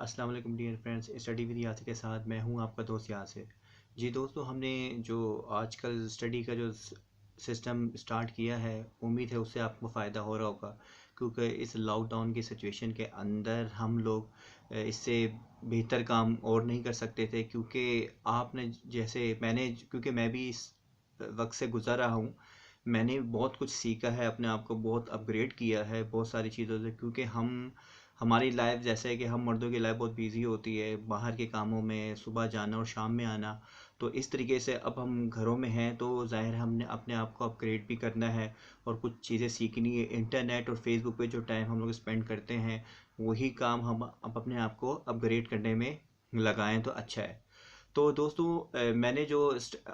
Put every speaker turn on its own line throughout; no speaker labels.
अस्सलाम वालेकुम dear friends, study with Yasir के साथ मैं हूं आपका दोस्त यासिर। जी दोस्तों, हमने जो आजकल स्टडी का जो सिस्टम स्टार्ट किया है, उम्मीद है उससे आपको फ़ायदा हो रहा होगा, क्योंकि इस लॉकडाउन की सिचुएशन के अंदर हम लोग इससे बेहतर काम और नहीं कर सकते थे। क्योंकि आपने जैसे मैंने क्योंकि मैं भी इस वक्त से गुज़र रहा हूँ। मैंने बहुत कुछ सीखा है, अपने आप को बहुत अपग्रेड किया है बहुत सारी चीज़ों से, क्योंकि हमारी लाइफ जैसे है कि हम मर्दों की लाइफ बहुत बिजी होती है, बाहर के कामों में सुबह जाना और शाम में आना। तो इस तरीके से अब हम घरों में हैं, तो ज़ाहिर है हमने अपने आप को अपग्रेड भी करना है और कुछ चीज़ें सीखनी है। इंटरनेट और फेसबुक पे जो टाइम हम लोग स्पेंड करते हैं, वही काम हम अब अपने आप को अपग्रेड करने में लगाएं तो अच्छा है। तो दोस्तों, मैंने जो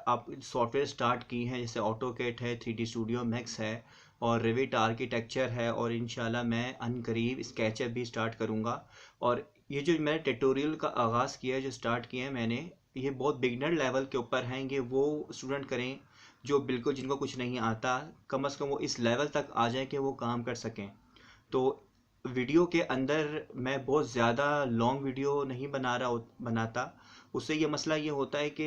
आप सॉफ्टवेयर स्टार्ट की हैं, जैसे ऑटोकेट है, 3D स्टूडियो मैक्स है और रिविट आर्किटेक्चर है, और इंशाल्लाह मैं अनकरीब स्केचअप भी स्टार्ट करूँगा। और ये जो मैंने ट्यूटोरियल का आगाज़ किया है, जो स्टार्ट किया है मैंने, ये बहुत बिगनर लेवल के ऊपर हैं। ये वो स्टूडेंट करें जो बिल्कुल जिनको कुछ नहीं आता, कम से कम वो इस लेवल तक आ जाए कि वो काम कर सकें। तो वीडियो के अंदर मैं बहुत ज़्यादा लॉन्ग वीडियो नहीं बनाता। उससे ये मसला ये होता है कि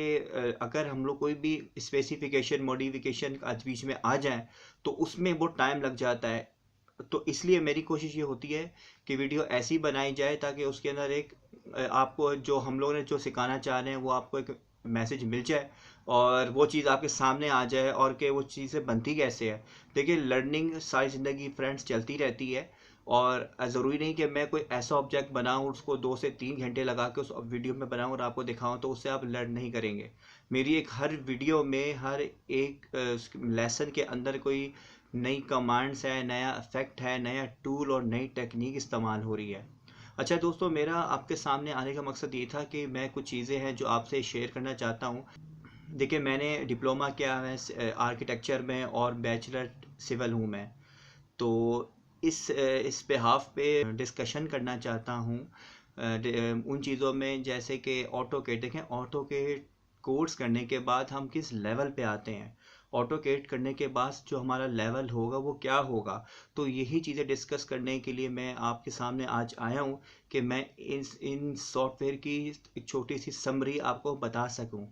अगर हम लोग कोई भी स्पेसिफिकेशन मॉडिफिकेशन आज बीच में आ जाए, तो उसमें बहुत टाइम लग जाता है। तो इसलिए मेरी कोशिश ये होती है कि वीडियो ऐसी बनाई जाए ताकि उसके अंदर एक आपको जो हम लोगों ने जो सिखाना चाह रहे हैं वो आपको एक मैसेज मिल जाए, और वो चीज़ आपके सामने आ जाए, और कि वो चीज़ें बनती कैसे है। देखिए, लर्निंग सारी ज़िंदगी फ्रेंड्स चलती रहती है, और ज़रूरी नहीं कि मैं कोई ऐसा ऑब्जेक्ट बनाऊँ उसको 2 से 3 घंटे लगा के उस वीडियो में बनाऊँ और आपको दिखाऊँ, तो उससे आप लर्न नहीं करेंगे। मेरी एक हर वीडियो में हर एक लेसन के अंदर कोई नई कमांड्स है, नया इफेक्ट है, नया टूल और नई टेक्निक इस्तेमाल हो रही है। अच्छा दोस्तों, मेरा आपके सामने आने का मकसद ये था कि मैं कुछ चीज़ें हैं जो आपसे शेयर करना चाहता हूँ। देखिए, मैंने डिप्लोमा किया है आर्किटेक्चर में और बैचलर सिविल हूँ मैं। तो इस बिहाफ पे डिस्कशन करना चाहता हूँ उन चीज़ों में, जैसे कि ऑटोकेड। देखें, ऑटोकेड कोर्स करने के बाद हम किस लेवल पे आते हैं, ऑटोकेड करने के बाद जो हमारा लेवल होगा वो क्या होगा। तो यही चीज़ें डिस्कस करने के लिए मैं आपके सामने आज आया हूँ कि मैं इन सॉफ्टवेयर की एक छोटी सी समरी आपको बता सकूँ।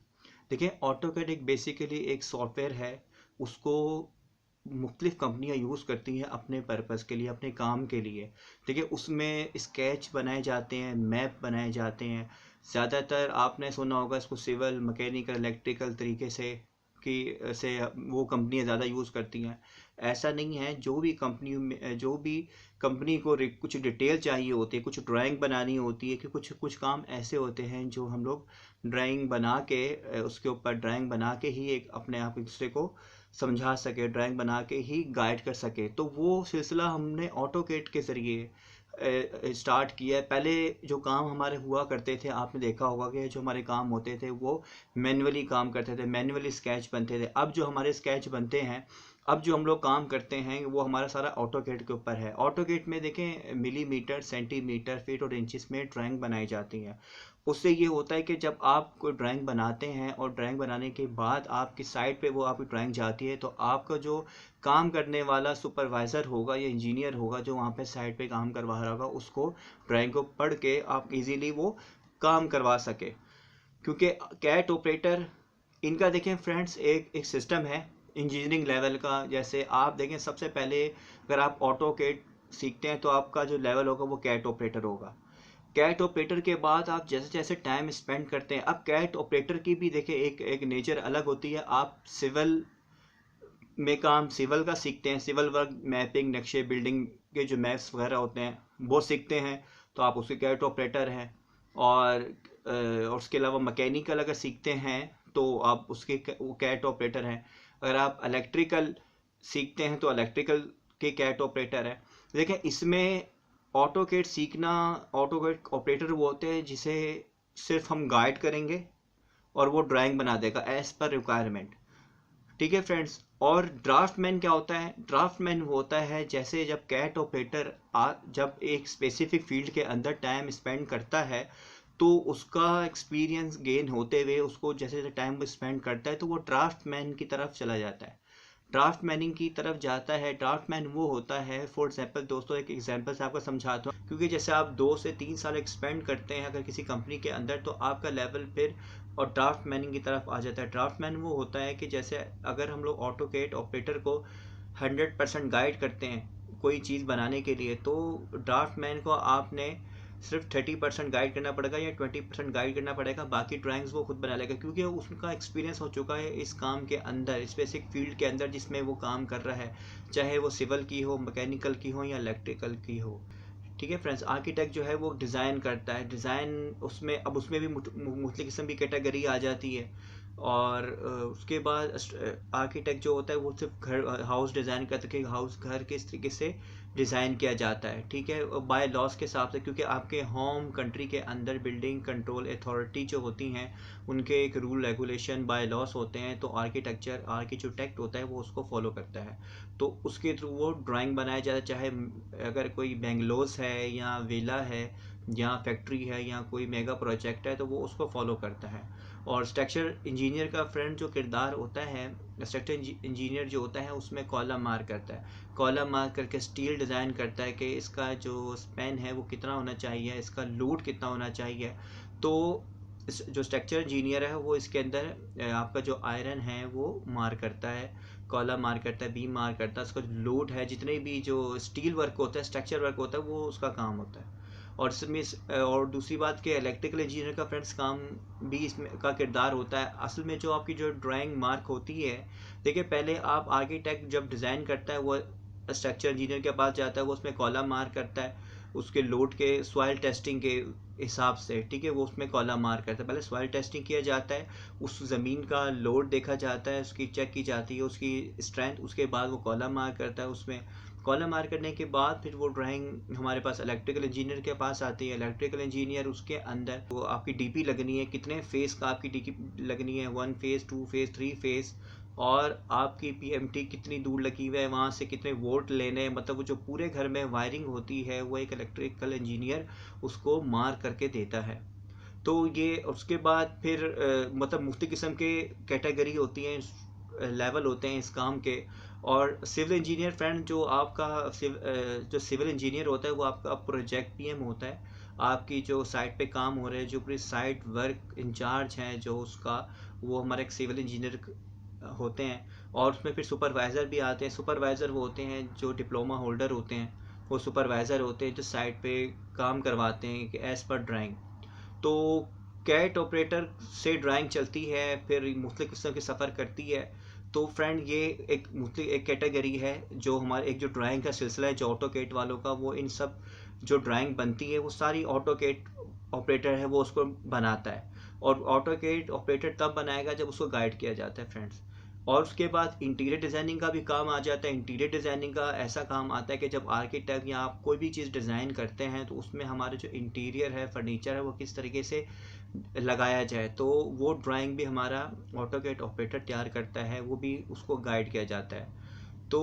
देखिए, ऑटोकेड एक बेसिकली एक सॉफ्टवेयर है। उसको मुख्तलिफ़ कंपनियाँ यूज़ करती हैं अपने पर्पज़ के लिए, अपने काम के लिए। देखिए, उसमें स्केच बनाए जाते हैं, मैप बनाए जाते हैं। ज़्यादातर आपने सुना होगा इसको सिविल, मैकेनिकल, इलेक्ट्रिकल तरीके से वो कंपनियाँ ज़्यादा यूज़ करती हैं। ऐसा नहीं है, जो भी कंपनी को कुछ डिटेल चाहिए होती है, कुछ ड्राइंग बनानी होती है, कि कुछ कुछ काम ऐसे होते हैं जो हम लोग ड्राइंग बना के उसके ऊपर ड्राइंग बना के ही एक अपने आप एक दूसरे को समझा सके, ड्राइंग बना के ही गाइड कर सके। तो वो सिलसिला हमने ऑटोकेड के ज़रिए स्टार्ट किया है। पहले जो काम हमारे हुआ करते थे, आपने देखा होगा कि जो हमारे काम होते थे वो मैन्युअली काम करते थे, मैन्युअली स्केच बनते थे। अब जो हमारे स्केच बनते हैं, अब जो हम लोग काम करते हैं, वो हमारा सारा ऑटोकेड के ऊपर है। ऑटोकेड में देखें, मिलीमीटर, सेंटीमीटर, फीट और इंचज़ में ड्राइंग बनाई जाती है। उससे ये होता है कि जब आप कोई ड्राइंग बनाते हैं और ड्राइंग बनाने के बाद आपकी साइट पे वो आपकी ड्राइंग जाती है, तो आपका जो काम करने वाला सुपरवाइज़र होगा या इंजीनियर होगा जो वहाँ पे साइट पे काम करवा रहा होगा, उसको ड्राइंग को पढ़ के आप इजीली वो काम करवा सके। क्योंकि कैट ऑपरेटर, इनका देखें फ्रेंड्स, एक एक सिस्टम है इंजीनियरिंग लेवल का। जैसे आप देखें, सबसे पहले अगर आप ऑटो कैट सीखते हैं तो आपका जो लेवल होगा वो कैट ऑपरेटर होगा। कैट ऑपरेटर के बाद आप जैसे जैसे टाइम स्पेंड करते हैं, अब कैट ऑपरेटर की भी देखिए एक एक नेचर अलग होती है। आप सिविल में काम सिविल का सीखते हैं, सिविल वर्क, मैपिंग, नक्शे, बिल्डिंग के जो मैप्स वगैरह होते हैं वो सीखते हैं, तो आप उसके कैट ऑपरेटर हैं। और उसके अलावा मैकेनिकल अगर सीखते हैं तो आप उसके वो कैट ऑपरेटर हैं। अगर आप इलेक्ट्रिकल सीखते हैं तो इलेक्ट्रिकल के कैट ऑपरेटर है। देखें, इसमें ऑटोकेड सीखना, ऑटोकेड ऑपरेटर वो होते हैं जिसे सिर्फ हम गाइड करेंगे और वो ड्राइंग बना देगा एज पर रिक्वायरमेंट। ठीक है फ्रेंड्स। और ड्राफ्टमैन क्या होता है? ड्राफ्टमैन वो होता है जैसे जब कैट ऑपरेटर जब एक स्पेसिफिक फील्ड के अंदर टाइम स्पेंड करता है, तो उसका एक्सपीरियंस गेन होते हुए उसको जैसे जैसे टाइम स्पेंड करता है तो वो ड्राफ्टमैन की तरफ चला जाता है। ड्राफ्ट मैनिंग की तरफ जाता है। ड्राफ्ट मैन वो होता है, फॉर एग्जाम्पल दोस्तों एक एग्जाम्पल से आपको समझाता हूँ, क्योंकि जैसे आप 2 से 3 साल एक्सपेंड करते हैं अगर किसी कंपनी के अंदर, तो आपका लेवल फिर और ड्राफ्ट मैनिंग की तरफ आ जाता है। ड्राफ्ट मैन वो होता है कि जैसे अगर हम लोग ऑटोकेड ऑपरेटर को 100% गाइड करते हैं कोई चीज़ बनाने के लिए, तो ड्राफ्ट मैन को आपने सिर्फ 30% गाइड करना पड़ेगा या 20% गाइड करना पड़ेगा, बाकी ड्राइंग्स वो खुद बना लेगा, क्योंकि उसका एक्सपीरियंस हो चुका है इस काम के अंदर, स्पेसिफिक फील्ड के अंदर जिसमें वो काम कर रहा है, चाहे वो सिविल की हो, मैकेनिकल की हो या इलेक्ट्रिकल की हो। ठीक है फ्रेंड्स, आर्किटेक्ट जो है वो डिज़ाइन करता है, डिज़ाइन उसमें अब उसमें भी मुख्तलिफ किस्म की कैटेगरी आ जाती है। और उसके बाद आर्किटेक्ट जो होता है वो सिर्फ घर हाउस डिज़ाइन करता है, हाउस घर किस तरीके से डिज़ाइन किया जाता है, ठीक है, बाय लॉस के हिसाब से, क्योंकि आपके होम कंट्री के अंदर बिल्डिंग कंट्रोल अथॉरिटी जो होती हैं उनके एक रूल रेगुलेशन बाय लॉस होते हैं, तो आर्किटेक्ट होता है वो उसको फॉलो करता है, तो उसके थ्रू वो ड्राइंग बनाया जाता है, चाहे अगर कोई बेंगलोस है या विला है या फैक्ट्री है या कोई मेगा प्रोजेक्ट है, तो वो उसको फॉलो करता है। और स्ट्रक्चर इंजीनियर का फ्रेंड जो किरदार होता है, स्ट्रक्चर इंजीनियर जो होता है उसमें कॉलम मार करता है, कॉलम मार करके स्टील डिज़ाइन करता है कि इसका जो स्पैन है वो कितना होना चाहिए, इसका लोड कितना होना चाहिए। तो जो स्ट्रक्चर इंजीनियर है वो इसके अंदर आपका जो आयरन है वो मार करता है, कॉलम मार करता है, बीम मार करता है, उसका लोड है, जितने भी जो स्टील वर्क होता है, स्ट्रक्चर वर्क होता है, वो उसका काम होता है। और इसमें और दूसरी बात कि इलेक्ट्रिकल इंजीनियर का फ्रेंड्स काम भी इसमें का किरदार होता है। असल में जो आपकी जो ड्राइंग मार्क होती है, देखिए पहले आप आर्किटेक्ट जब डिज़ाइन करता है वो स्ट्रक्चर इंजीनियर के पास जाता है, वो उसमें कॉलम मार करता है उसके लोड के सॉइल टेस्टिंग के हिसाब से, ठीक है, वो उसमें कॉलम मार करता है। पहले सॉइल टेस्टिंग किया जाता है, उस ज़मीन का लोड देखा जाता है, उसकी चेक की जाती है, उसकी स्ट्रेंथ, उसके बाद वो कॉलम मार करता है। उसमें कॉलम मार करने के बाद फिर वो ड्राइंग हमारे पास इलेक्ट्रिकल इंजीनियर के पास आती है। इलेक्ट्रिकल इंजीनियर उसके अंदर वो आपकी डीपी लगनी है, कितने फेस का आपकी डीपी लगनी है, 1 फेस, 2 फेस, 3 फेस, और आपकी पीएमटी कितनी दूर लगी हुई है, वहाँ से कितने वोल्ट लेने हैं, मतलब वो जो पूरे घर में वायरिंग होती है वो एक इलेक्ट्रिकल इंजीनियर उसको मार करके देता है। तो ये उसके बाद फिर मतलब मुख्तलिफ किस्म के कैटेगरी होती हैं, लेवल होते हैं इस काम के। और सिविल इंजीनियर फ्रेंड जो आपका जो सिविल इंजीनियर होता है वो आपका प्रोजेक्ट पीएम होता है, आपकी जो साइट पे काम हो रहे हैं, जो पूरी साइट वर्क इंचार्ज हैं जो उसका, वो हमारे एक सिविल इंजीनियर होते हैं। और उसमें फिर सुपरवाइज़र भी आते हैं। सुपरवाइज़र वो होते हैं जो डिप्लोमा होल्डर होते हैं, वो सुपरवाइज़र होते हैं जो साइट पे काम करवाते हैं एज़ पर ड्राइंग। तो कैट ऑपरेटर से ड्राइंग चलती है, फिर मुख्तलिफ किस्म के सफ़र करती है। तो फ्रेंड ये एक कैटेगरी है जो हमारे एक जो ड्राइंग का सिलसिला है जो ऑटोकेट वालों का, वो इन सब जो ड्राइंग बनती है वो सारी ऑटोकेट ऑपरेटर है वो उसको बनाता है। और ऑटोकेट ऑपरेटर तब बनाएगा जब उसको गाइड किया जाता है फ्रेंड्स। और उसके बाद इंटीरियर डिज़ाइनिंग का भी काम आ जाता है। इंटीरियर डिज़ाइनिंग का ऐसा काम आता है कि जब आर्किटेक्ट या आप कोई भी चीज़ डिज़ाइन करते हैं तो उसमें हमारे जो इंटीरियर है, फर्नीचर है, वो किस तरीके से लगाया जाए, तो वो ड्राइंग भी हमारा ऑटोकेट ऑपरेटर तैयार करता है, वो भी उसको गाइड किया जाता है। तो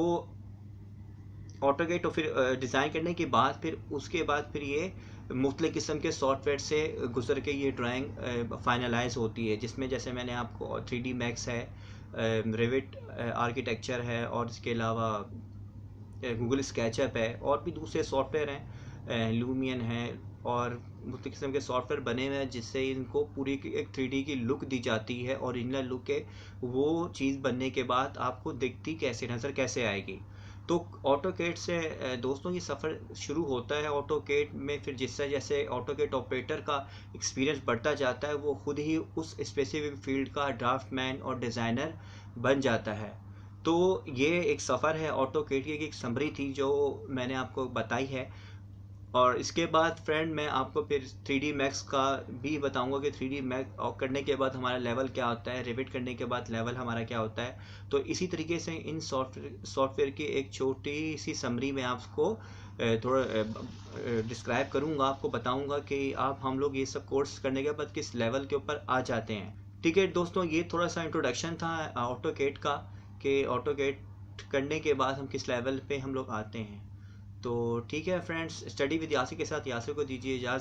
ऑटोकेट फिर डिज़ाइन करने के बाद फिर उसके बाद फिर ये मुख्तलिफ किस्म के सॉफ्टवेयर से गुजर के ये ड्राइंग फाइनलाइज होती है, जिसमें जैसे मैंने आपको 3D मैक्स है, रिविट आर्किटेक्चर है, और इसके अलावा गूगल स्केचअप है, और भी दूसरे सॉफ्टवेयर हैं, लूमियन है, और मुख्तलिफ किस्म के सॉफ्टवेयर बने हुए हैं जिससे इनको पूरी एक 3D की लुक दी जाती है। ओरिजिनल लुक है वो चीज़ बनने के बाद आपको दिखती कैसे, नज़र कैसे आएगी। तो ऑटोकेट से दोस्तों ये सफ़र शुरू होता है ऑटोकेट में। फिर जिससे जैसे ऑटोकेट ऑपरेटर का एक्सपीरियंस बढ़ता जाता है, वो खुद ही उस स्पेसिफिक फील्ड का ड्राफ्टमैन और डिज़ाइनर बन जाता है। तो ये एक सफ़र है ऑटोकेट की, एक समरी थी जो मैंने आपको बताई है। और इसके बाद फ्रेंड मैं आपको फिर 3D मैक्स का भी बताऊंगा कि 3D मैक्स करने के बाद हमारा लेवल क्या होता है, रिविट करने के बाद लेवल हमारा क्या होता है। तो इसी तरीके से इन सॉफ्टवेयर की एक छोटी सी समरी में आपको थोड़ा डिस्क्राइब करूंगा, आपको बताऊंगा कि हम लोग ये सब कोर्स करने के बाद किस लेवल के ऊपर आ जाते हैं। ठीक है दोस्तों, ये थोड़ा सा इंट्रोडक्शन था ऑटोकेट का, कि ऑटोकेट करने के बाद हम किस लेवल पे हम लोग आते हैं। तो ठीक है फ्रेंड्स, स्टडी विद यासिर के साथ यासिर को दीजिए इजाज़त।